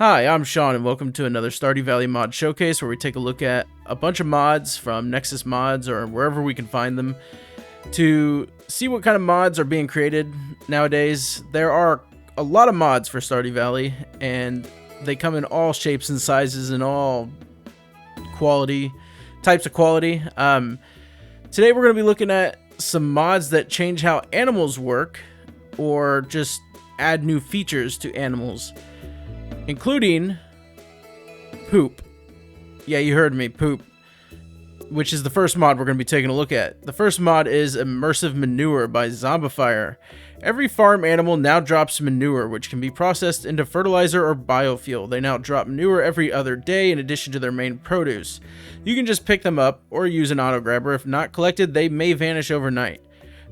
Hi, I'm Sean, and welcome to another Stardew Valley mod showcase where we take a look at a bunch of mods from Nexus Mods or wherever we can find them to see what kind of mods are being created nowadays. There are a lot of mods for Stardew Valley, and they come in all shapes and sizes and all types of quality. Today we're going to be looking at some mods that change how animals work or just add new features to animals, including poop. Yeah, you heard me, poop, which is the first mod we're going to be taking a look at. The first mod is Immersive Manure by Zombifier. Every farm animal now drops manure, which can be processed into fertilizer or biofuel. They now drop manure every other day in addition to their main produce. You can just pick them up or use an auto grabber. If not collected, they may vanish overnight.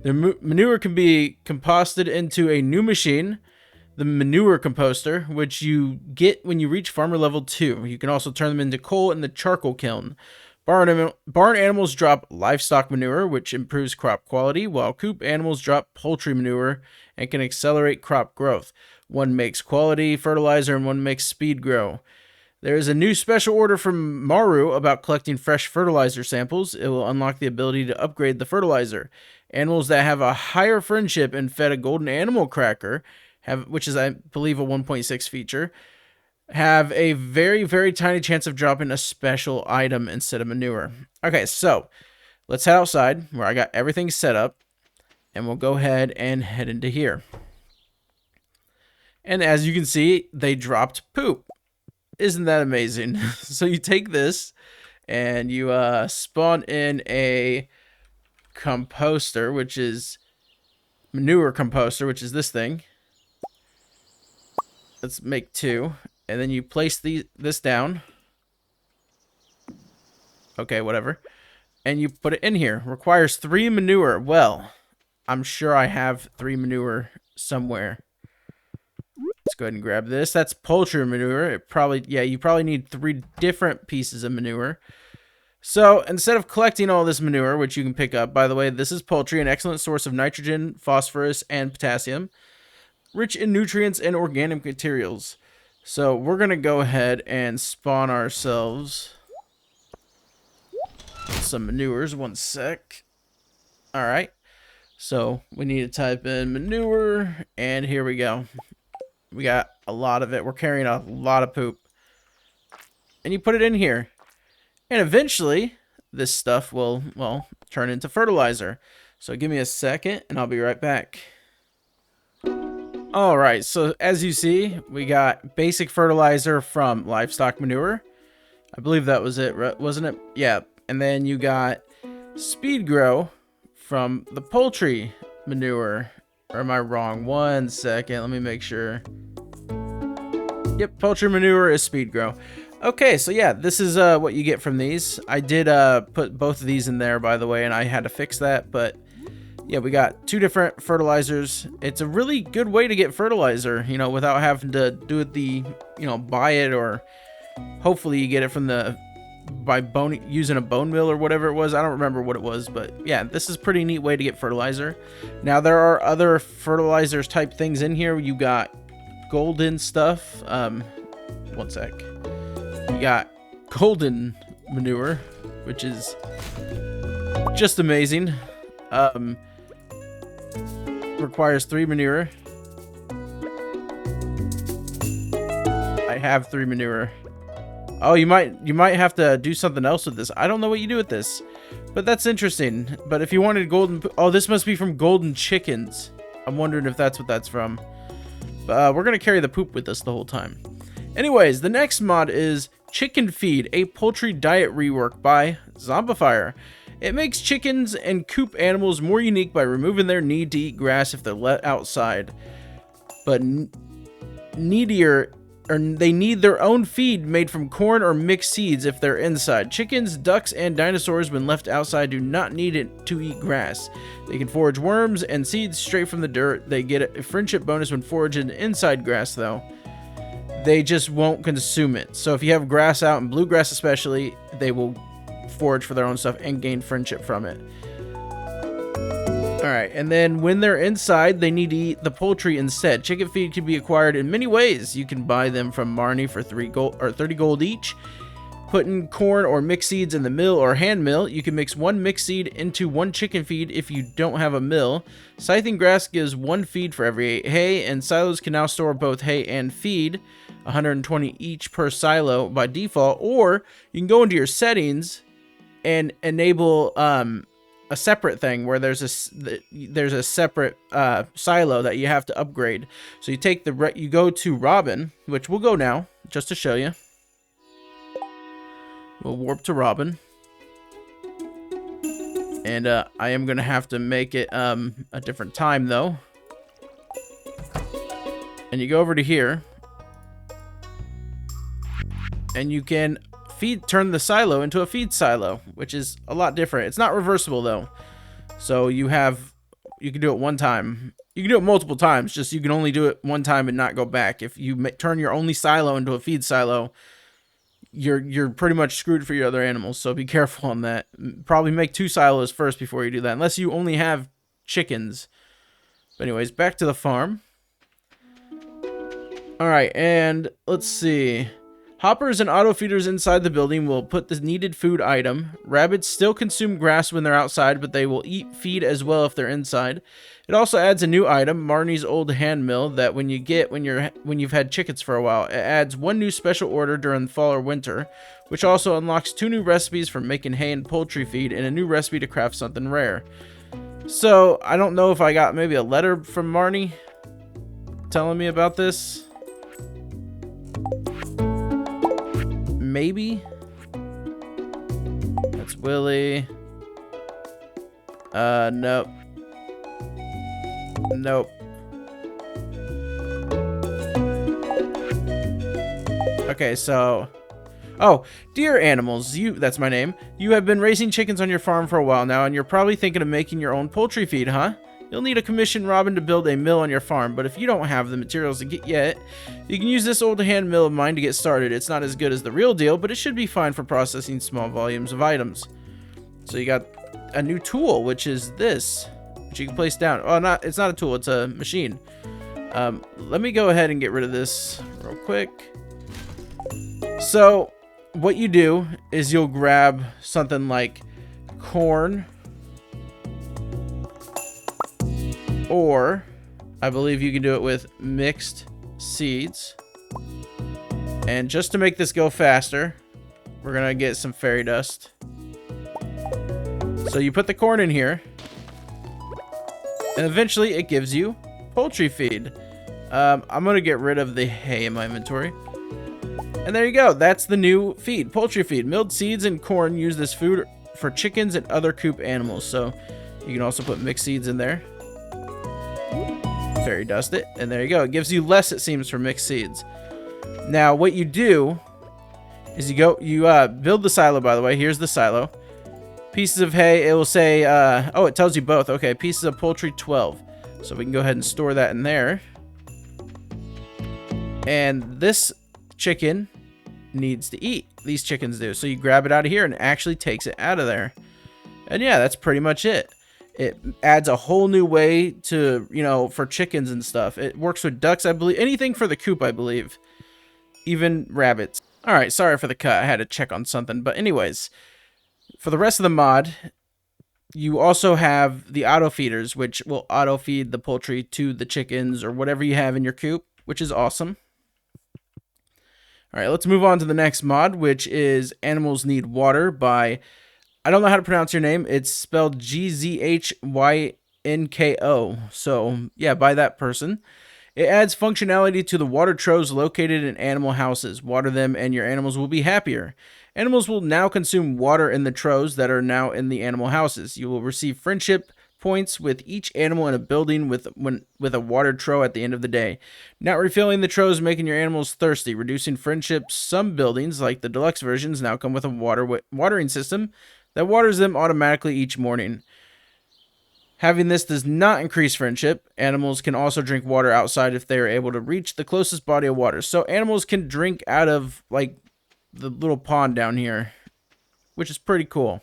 The manure can be composted into a new machine, the manure composter, which you get when you reach farmer level 2. You can also turn them into coal in the charcoal kiln. Barn animals drop livestock manure, which improves crop quality, while coop animals drop poultry manure and can accelerate crop growth. One makes quality fertilizer and one makes speed grow. There is a new special order from Maru about collecting fresh fertilizer samples. It will unlock the ability to upgrade the fertilizer. Animals that have a higher friendship and fed a golden animal cracker, which is, I believe, a 1.6 feature, have a very, very tiny chance of dropping a special item instead of manure. Okay, so let's head outside where I got everything set up, and we'll go ahead and head into here. And as you can see, they dropped poop. Isn't that amazing? So you take this and you spawn in a composter, which is manure composter, which is this thing. Let's make 2. And then you place this down. Okay, whatever. And you put it in here. Requires 3 manure. Well, I'm sure I have 3 manure somewhere. Let's go ahead and grab this. That's poultry manure. You probably need 3 different pieces of manure. So instead of collecting all this manure, which you can pick up, by the way, this is poultry, an excellent source of nitrogen, phosphorus, and potassium, rich in nutrients and organic materials. So we're going to go ahead and spawn ourselves some manures. One sec. All right. So we need to type in manure, and here we go. We got a lot of it. We're carrying a lot of poop. And you put it in here. And eventually, this stuff will, well, turn into fertilizer. So give me a second, and I'll be right back. Alright, so as you see, we got basic fertilizer from livestock manure. I believe that was it, wasn't it? Yeah. And then you got speed grow from the poultry manure. Or am I wrong? One second, let me make sure. Yep, poultry manure is speed grow. Okay, so yeah, this is what you get from these. I did put both of these in there, by the way, and I had to fix that, but yeah, we got 2 different fertilizers. It's a really good way to get fertilizer, without having to do it buy it, or hopefully you get it from using a bone mill or whatever it was. I don't remember what it was, but yeah, this is a pretty neat way to get fertilizer. Now, there are other fertilizers type things in here. You got golden stuff. One sec. You got golden manure, which is just amazing. Requires 3 manure. I have 3 manure. Oh, you might have to do something else with this. I don't know what you do with this, but that's interesting. But if you wanted golden, oh, this must be from golden chickens. I'm wondering if that's what that's from. We're gonna carry the poop with us the whole time. Anyways, the next mod is Chicken Feed, a poultry diet rework by Zombifier. It makes chickens and coop animals more unique by removing their need to eat grass if they're let outside, but they need their own feed made from corn or mixed seeds if they're inside. Chickens, ducks, and dinosaurs, when left outside, do not need it to eat grass. They can forage worms and seeds straight from the dirt. They get a friendship bonus when foraging inside grass, though. They just won't consume it. So if you have grass out, and bluegrass especially, they will forage for their own stuff and gain friendship from it. Alright, and then when they're inside, they need to eat the poultry instead. Chicken feed can be acquired in many ways. You can buy them from Marnie for 3 gold or 30 gold each. Putting corn or mixed seeds in the mill or hand mill. You can mix 1 mixed seed into 1 chicken feed if you don't have a mill. Scything grass gives 1 feed for every hay, and silos can now store both hay and feed, 120 each per silo by default. Or you can go into your settings and enable a separate thing where there's a separate silo that you have to upgrade. So you go to Robin, which we'll go now just to show you. We'll warp to Robin. And I am going to have to make it a different time, though. And you go over to here. And you can turn the silo into a feed silo, which is a lot different. It's not reversible, though. So you can do it one time. You can do it multiple times, just you can only do it one time and not go back. If you turn your only silo into a feed silo, you're pretty much screwed for your other animals, so be careful on that. Probably make 2 silos first before you do that, unless you only have chickens. But anyways, back to the farm. Alright, and let's see. Hoppers and auto feeders inside the building will put the needed food item. Rabbits still consume grass when they're outside, but they will eat feed as well if they're inside. It also adds a new item, Marnie's old hand mill, that when you've had chickens for a while. It adds 1 new special order during fall or winter, which also unlocks 2 new recipes for making hay and poultry feed, and a new recipe to craft something rare. So I don't know if I got maybe a letter from Marnie telling me about this. Maybe. That's Willie. Nope. Nope. Okay, so... Oh, dear animals, that's my name. You have been raising chickens on your farm for a while now, and you're probably thinking of making your own poultry feed, huh? You'll need a commission Robin to build a mill on your farm, but if you don't have the materials to get yet, you can use this old hand mill of mine to get started. It's not as good as the real deal, but it should be fine for processing small volumes of items. So you got a new tool, which is this, which you can place down. Oh, it's not a tool, it's a machine. Let me go ahead and get rid of this real quick. So what you do is you'll grab something like corn, or I believe you can do it with mixed seeds. And just to make this go faster, we're gonna get some fairy dust. So you put the corn in here, and eventually it gives you poultry feed. I'm gonna get rid of the hay in my inventory. And there you go, that's the new feed, poultry feed. Milled seeds and corn use this food for chickens and other coop animals. So you can also put mixed seeds in there. Fairy dust it, and there you go. It gives you less, it seems, for mixed seeds. Now what you do is you build the silo. By the way, here's the silo. Pieces of hay, it will say oh, it tells you both. Okay, pieces of poultry 12, so we can go ahead and store that in there. And this chicken needs to eat. These chickens do. So you grab it out of here and it actually takes it out of there. And yeah, that's pretty much it. It adds a whole new way to, for chickens and stuff. It works with ducks, I believe. Anything for the coop, I believe. Even rabbits. Alright, sorry for the cut. I had to check on something. But anyways, for the rest of the mod, you also have the auto feeders, which will auto feed the poultry to the chickens or whatever you have in your coop, which is awesome. Alright, let's move on to the next mod, which is Animals Need Water by... I don't know how to pronounce your name. It's spelled Gzhynko. So, yeah, by that person. It adds functionality to the water troves located in animal houses. Water them and your animals will be happier. Animals will now consume water in the troves that are now in the animal houses. You will receive friendship points with each animal in a building with a water trough at the end of the day. Not refilling the troves making your animals thirsty. Reducing friendship. Some buildings, like the deluxe versions, now come with a watering system that waters them automatically each morning. Having this does not increase friendship. Animals can also drink water outside if they are able to reach the closest body of water. So animals can drink out of, like, the little pond down here, which is pretty cool.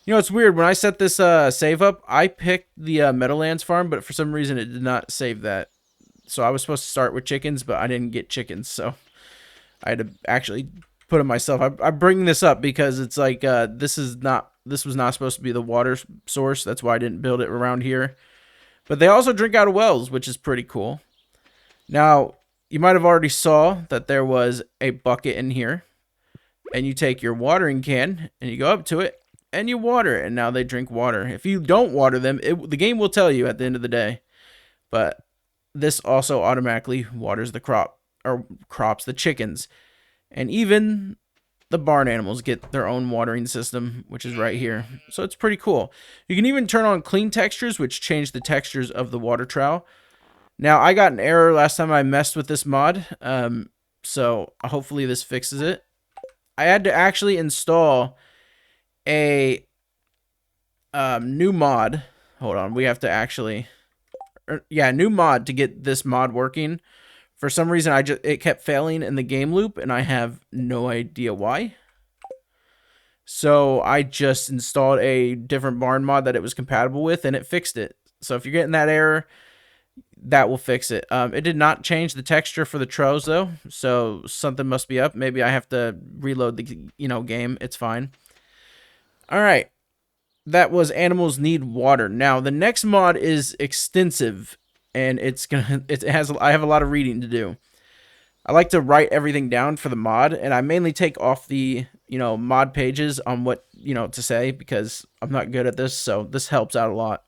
You know, it's weird. When I set this save up, I picked the Meadowlands farm, but for some reason it did not save that. So I was supposed to start with chickens, but I didn't get chickens, so I had to actually put it myself. I'm bringing this up because it's like this was not supposed to be the water source. That's why I didn't build it around here. But they also drink out of wells, which is pretty cool. Now, you might have already saw that there was a bucket in here. And you take your watering can and you go up to it and you water it. And now they drink water. If you don't water them, the game will tell you at the end of the day. But this also automatically waters the crops, the chickens. And even the barn animals get their own watering system, which is right here. So it's pretty cool. You can even turn on clean textures, which change the textures of the water trowel. Now, I got an error last time I messed with this mod, so hopefully this fixes it. I had to actually install a new mod. Hold on, we have to actually... new mod to get this mod working. For some reason, it kept failing in the game loop, and I have no idea why. So I just installed a different barn mod that it was compatible with, and it fixed it. So if you're getting that error, that will fix it. It did not change the texture for the troughs, though, so something must be up. Maybe I have to reload the game. It's fine. All right. That was animals need water. Now, the next mod is extensive, and I have a lot of reading to do. I like to write everything down for the mod, and I mainly take off the, mod pages on what, to say, because I'm not good at this, so this helps out a lot.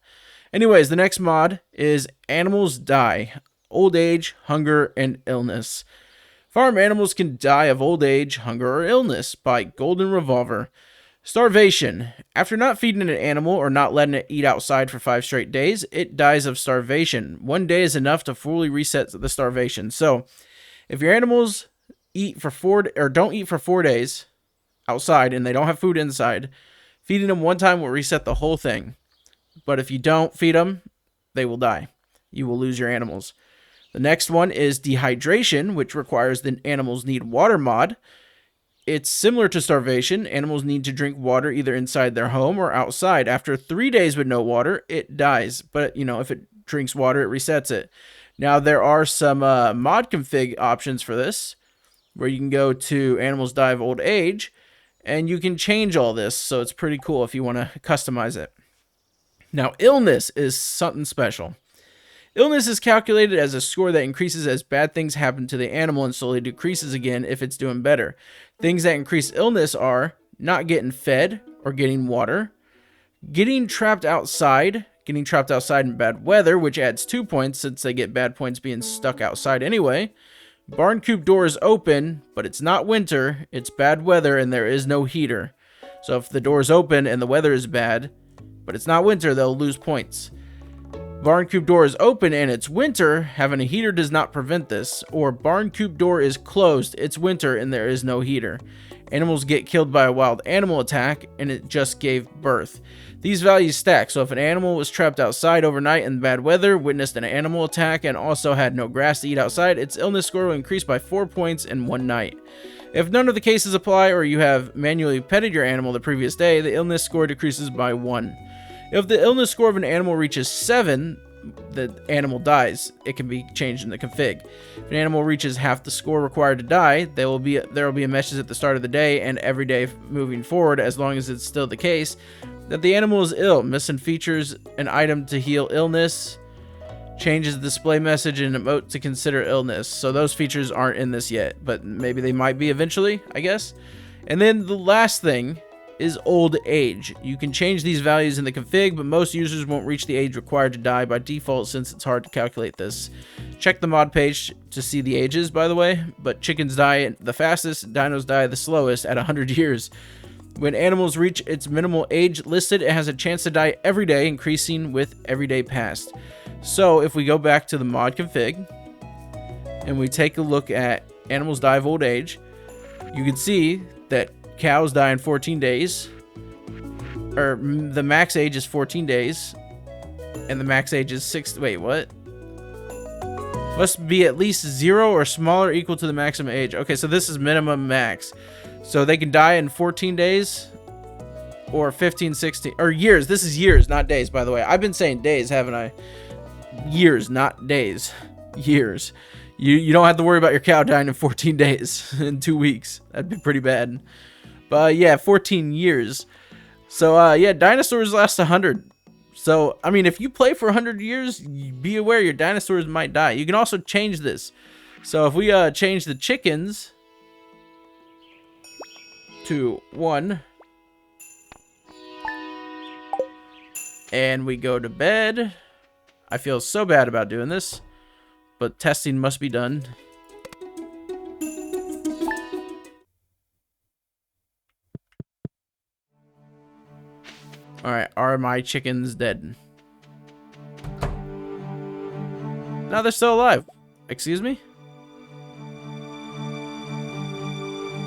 Anyways, the next mod is animals die, old age, hunger, and illness. Farm animals can die of old age, hunger, or illness by Golden Revolver. Starvation. After not feeding an animal or not letting it eat outside for 5 straight days, it dies of starvation. 1 day is enough to fully reset the starvation. So, if your animals don't eat for 4 days outside and they don't have food inside, feeding them one time will reset the whole thing. But if you don't feed them, they will die. You will lose your animals. The next one is dehydration, which requires the animals need water mod. It's similar to starvation. Animals need to drink water either inside their home or outside. After 3 days with no water, it dies. But, if it drinks water, it resets it. Now, there are some mod config options for this, where you can go to animals die of old age, and you can change all this. So it's pretty cool if you want to customize it. Now, illness is something special. Illness is calculated as a score that increases as bad things happen to the animal and slowly decreases again if it's doing better. Things that increase illness are not getting fed or getting water, getting trapped outside in bad weather, which adds 2 points since they get bad points being stuck outside anyway. Barn coop door is open, but it's not winter, it's bad weather and there is no heater. So if the door is open and the weather is bad, but it's not winter, they'll lose points. Barn coop door is open and it's winter, having a heater does not prevent this. Or barn coop door is closed, it's winter and there is no heater. Animals get killed by a wild animal attack and it just gave birth. These values stack, so if an animal was trapped outside overnight in bad weather, witnessed an animal attack, and also had no grass to eat outside, its illness score will increase by 4 points in 1 night. If none of the cases apply or you have manually petted your animal the previous day, the illness score decreases by 1. If the illness score of an animal reaches 7, the animal dies. It can be changed in the config. If an animal reaches half the score required to die, there will be a message at the start of the day and every day moving forward, as long as it's still the case, that the animal is ill. Missing features an item to heal illness, changes the display message and emote to consider illness. So those features aren't in this yet, but maybe they might be eventually, I guess. And then the last thing is old age. You can change these values in the config, but most users won't reach the age required to die by default since it's hard to calculate this. Check the mod page to see the ages, by the way, but chickens die the fastest, dinos die the slowest at 100 years. When animals reach its minimal age listed, it has a chance to die every day, increasing with every day passed. So if we go back to the mod config and we take a look at animals die of old age, you can see that cows die in 14 days, or the max age is 14 days, and the max age is 6. Wait, what? Must be at least 0 or smaller equal to the maximum age. Okay, so this is minimum max. So they can die in 14 days. or 15, 16, or years. This is years, not days, by the way. I've been saying days, haven't I? Years, not days. Years. You don't have to worry about your cow dying in 14 days, in 2 weeks. That'd be pretty bad. But yeah, 14 years. So yeah, dinosaurs last 100. So, I mean, if you play for 100 years, be aware your dinosaurs might die. You can also change this. So if we change the chickens to 1, and we go to bed. I feel so bad about doing this, but testing must be done. Alright, are my chickens dead? No, they're still alive. Excuse me?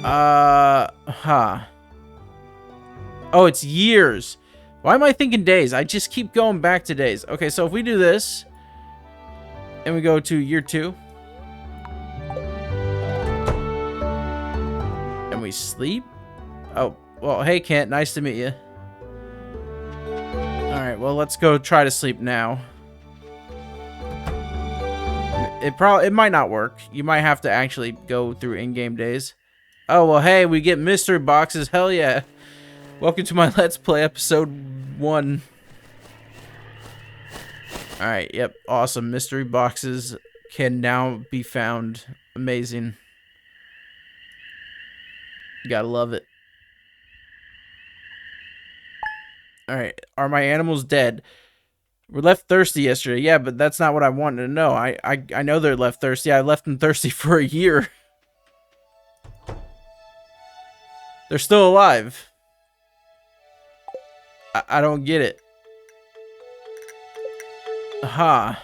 Huh. Oh, it's years. Why am I thinking days? I just keep going back to days. Okay, so if we do this, and we go to year 2, and we sleep. Oh, well, hey, Kent, nice to meet you. Alright, well, let's go try to sleep now. It might not work. You might have to actually go through in-game days. Oh, well, hey, we get mystery boxes. Hell yeah. Welcome to my Let's Play episode 1. Alright, yep, awesome. Mystery boxes can now be found. Amazing. You gotta love it. Alright, are my animals dead? We're left thirsty yesterday. Yeah, but that's not what I wanted to know. I know they're left thirsty. I left them thirsty for a year. They're still alive. I don't get it. Aha.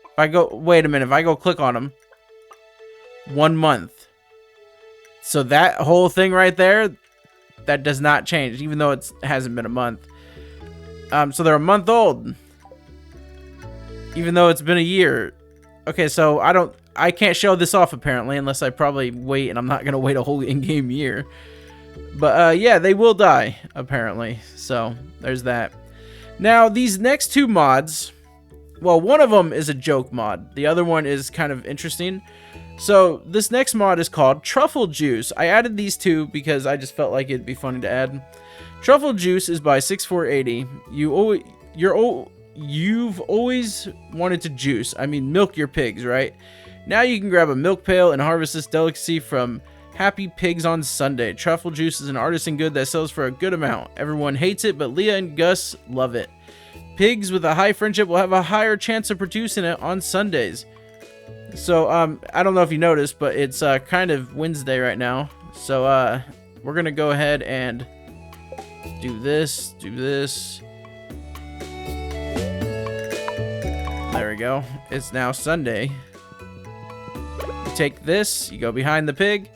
If I go... Wait a minute. If I go click on them. 1 month. So that whole thing right there, that does not change, even though it hasn't been a month. So they're a month old. Even though it's been a year. Okay, so I can't show this off apparently, unless I probably wait, and I'm not gonna wait a whole in-game year. But yeah, they will die apparently. So there's that. Now these next 2 mods, well, one of them is a joke mod. The other one is kind of interesting. So this next mod is called Truffle Juice. I added these 2 because I just felt like it'd be funny to add. Truffle Juice is by 6480. You've always wanted to juice, I mean milk your pigs, right? Now you can grab a milk pail and harvest this delicacy from Happy Pigs on Sunday. Truffle juice is an artisan good that sells for a good amount. Everyone hates it, but Leah and Gus love it. Pigs with a high friendship will have a higher chance of producing it on Sundays. So, I don't know if you noticed, but it's kind of Wednesday right now. So, we're gonna go ahead and do this, There we go. It's now Sunday. You take this, you go behind the pig.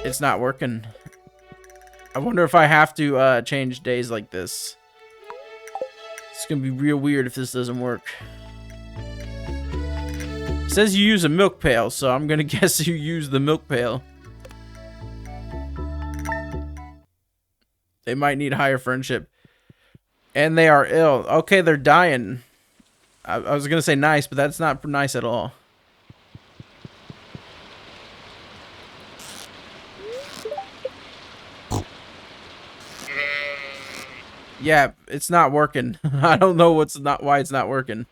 It's not working. I wonder if I have to change days like this. It's gonna be real weird if this doesn't work. It says you use a milk pail, so I'm gonna guess you use the milk pail. They might need higher friendship. And they are ill. Okay, they're dying. I was gonna say nice, but that's not nice at all. Yeah, it's not working. I don't know why it's not working.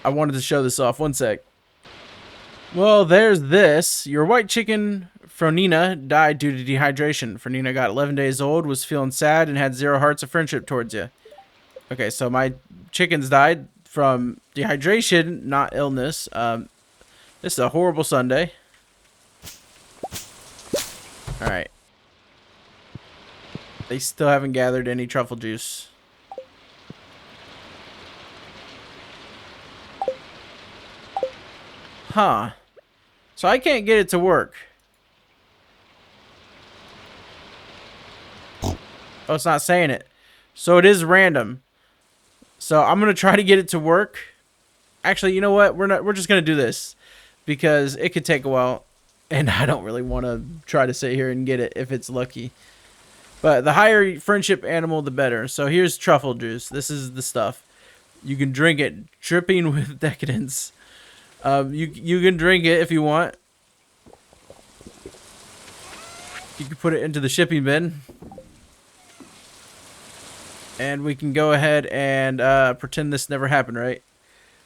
I wanted to show this off. 1 sec. Well, there's this. Your white chicken, Fronina, died due to dehydration. Fronina got 11 days old, was feeling sad, and had 0 hearts of friendship towards you. Okay, so my chickens died from dehydration, not illness. This is a horrible Sunday. Alright. They still haven't gathered any truffle juice. Huh. So I can't get it to work. Oh, it's not saying it. So it is random. So I'm gonna try to get it to work. Actually, you know what? We're just gonna do this because it could take a while. And I don't really want to try to sit here and get it if it's lucky. But the higher friendship animal, the better. So here's truffle juice. This is the stuff. You can drink it, dripping with decadence. You can drink it if you want. You can put it into the shipping bin. And we can go ahead and pretend this never happened, right?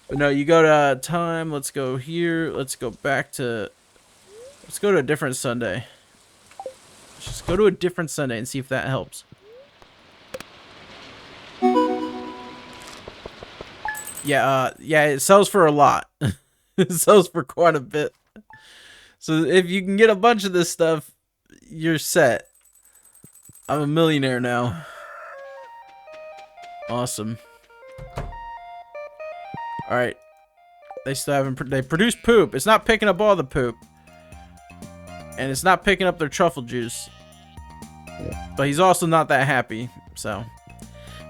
But no, you go to time. Let's go here. Let's go back to... Let's go to a different Sunday. Let's just go to a different Sunday and see if that helps. Yeah, it sells for a lot. It sells for quite a bit. So if you can get a bunch of this stuff, you're set. I'm a millionaire now. Awesome. Alright. They still haven't... They produce poop. It's not picking up all the poop. And it's not picking up their truffle juice. But he's also not that happy. So...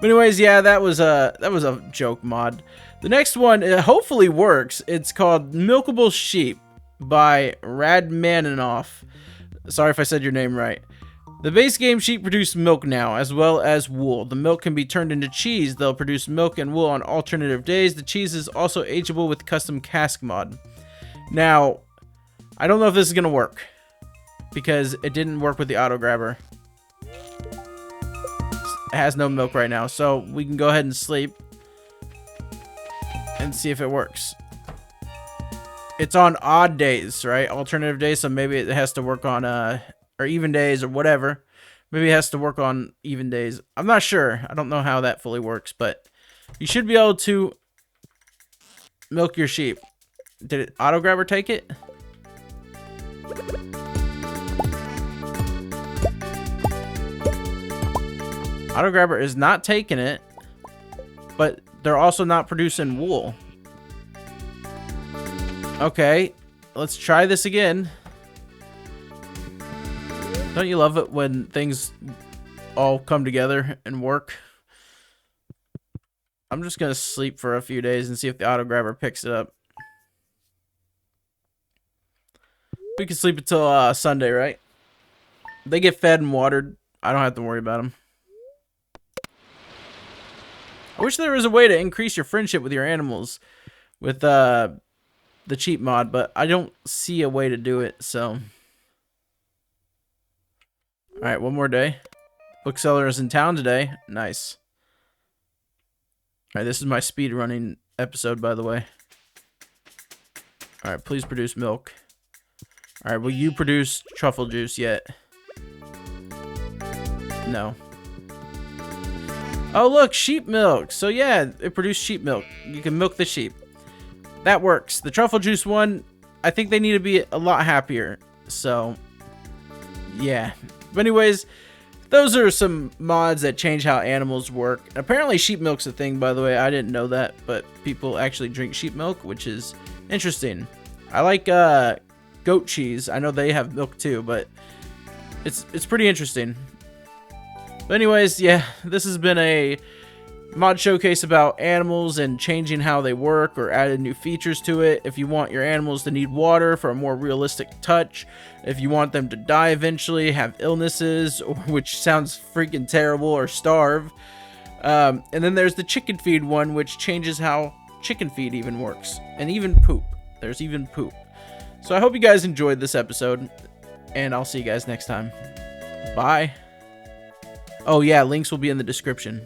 But anyways, yeah, that was a joke mod. The next one, it hopefully works. It's called Milkable Sheep by Radmaninoff. Sorry if I said your name right. The base game sheep produce milk now, as well as wool. The milk can be turned into cheese. They'll produce milk and wool on alternative days. The cheese is also ageable with custom cask mod. Now, I don't know if this is going to work, because it didn't work with the auto grabber. It has no milk right now, so we can go ahead and sleep and see if it works. It's on odd days, right? Alternative days, so maybe it has to work on or even days or whatever. Maybe it has to work on even days. I'm not sure. I don't know how that fully works, but you should be able to milk your sheep. Did it auto grabber take it? Auto grabber is not taking it, but they're also not producing wool. Okay, let's try this again. Don't you love it when things all come together and work? I'm just gonna sleep for a few days and see if the auto grabber picks it up. We can sleep until Sunday, right? They get fed and watered. I don't have to worry about them. I wish there was a way to increase your friendship with your animals with the cheat mod, but I don't see a way to do it, so. Alright, one more day. Bookseller is in town today. Nice. Alright, this is my speed running episode, by the way. Alright, please produce milk. Alright, will you produce truffle juice yet? No. Oh, look, sheep milk. So, yeah, it produced sheep milk. You can milk the sheep. That works. The truffle juice one, I think they need to be a lot happier. So, yeah. But anyways, those are some mods that change how animals work. Apparently, sheep milk's a thing, by the way. I didn't know that, but people actually drink sheep milk, which is interesting. I like goat cheese. I know they have milk too, but it's pretty interesting. But anyways, yeah, this has been a mod showcase about animals and changing how they work or added new features to it. If you want your animals to need water for a more realistic touch, if you want them to die eventually, have illnesses, which sounds freaking terrible, or starve. And then there's the chicken feed one, which changes how chicken feed even works. And even poop. There's even poop. So I hope you guys enjoyed this episode, and I'll see you guys next time. Bye. Oh yeah, links will be in the description.